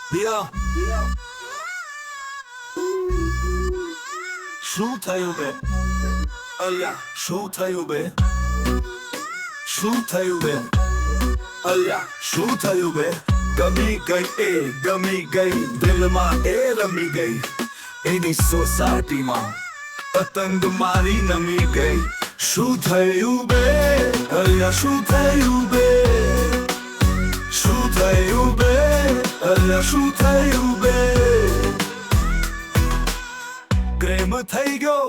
Yeah. શું થયું બે અલ્યા શું થયું બે શું થયું બે અલ્યા શું થયું બે ગમી ગઈ દિલમાં એ રમી ગઈ એની સોસાયટીમાં પતંગ મારી નમી ગઈ શું થયું બે અલ્યા શું થયું બે શું થયું બે અલ્યા શું થયું બે પ્રેમ થઈ ગયો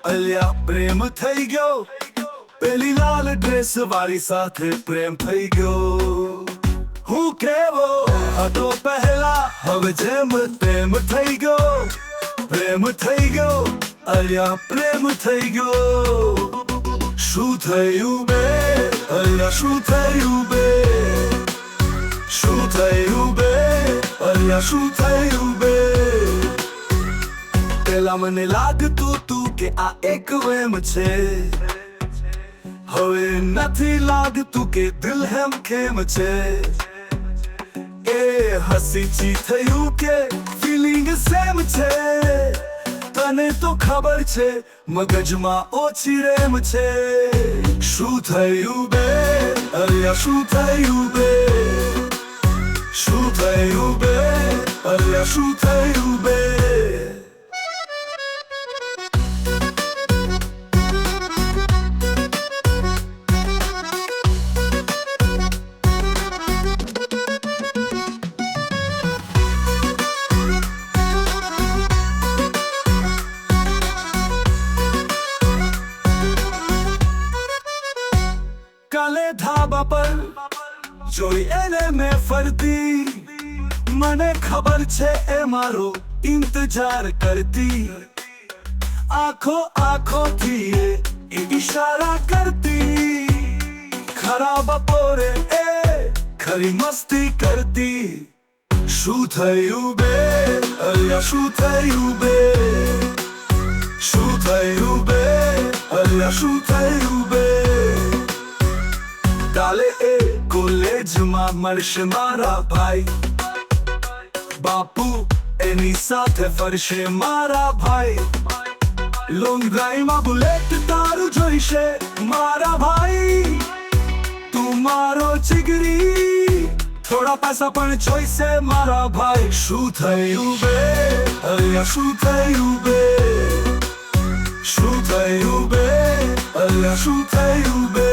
અલ્યા પ્રેમ થઈ ગયો પેલી લાલ ડ્રેસ વાળી સાથે પ્રેમ થઈ ગયો હું કેવો હતો પહેલા હવે જેમ તેમ થઈ ગયો પ્રેમ થઈ ગયો અલ્યા પ્રેમ થઈ ગયો શું થયું બે અલ્યા શું થયું બે શું થયું બે અલ્યા શું થયું બે પેલા મને લાગતું તું કે આ એક વેમ છે હવે નથી લાગતું કે દિલ હેમ ખેમ છે એ હસીચી થયું કે ફીલિંગ સેમ છે તને તો ખબર છે મગજમાં ઓછી રેમ છે શું થયું બે અલ્યા શું થયું બે શું થયું બે અલ્યા શું થયું બે કાલે ધાબા પર જોઈ એને મેં ફરતી મને ખબર છે એ મારો ઇંતજાર કરતી આંખોથી એ ઈશારા કરતી ખરા બપોરે એ ખરી મસ્તી કરતી શું થયું બે અલ્યા શું થયું બે શું થયું બે અલ્યા શું થયું બે કાલે એ કોલેજમાં મળશે મારા ભાઈ બાપુ એની સાથે ફરશે મારા ભાઈ લોંગ ડ્રાઈવમાં બુલેટ તારું જોઈશે મારા ભાઈ તું મારો જીગરી થોડા પૈસા પણ જોઈશે મારા ભાઈ શું થયું બે અલ્યા શું થયું બે શું થયું બે અલ્યા શું થયું બે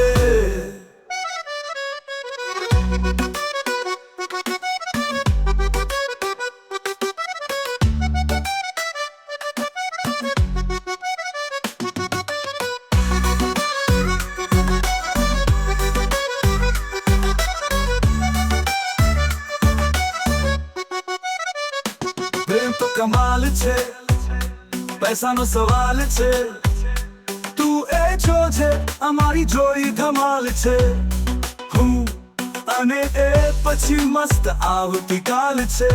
પ્રેમ તો કમાલ છે પૈસાનો સવાલ છે તું એ જોજે અમારી જોઈ ધમાલ છે હું અને એ પછી મસ્ત આવતીકાલ છે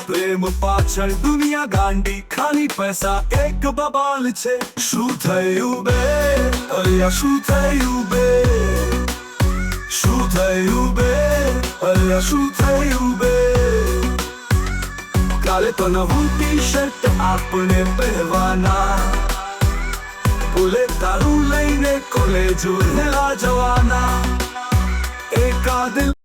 પ્રેમ પાછળ દુનિયા ગાંડી ખાલી પૈસા એક બબાલ છે શું થયું બે અલ્યા શું થયું બે શું થયું બે અલ્યા શું થયું બે કાલે તો નવું ટી શર્ટ આપણે પહેરવાના બોલે તારું લઈને કોલેજ જવાના એકાદ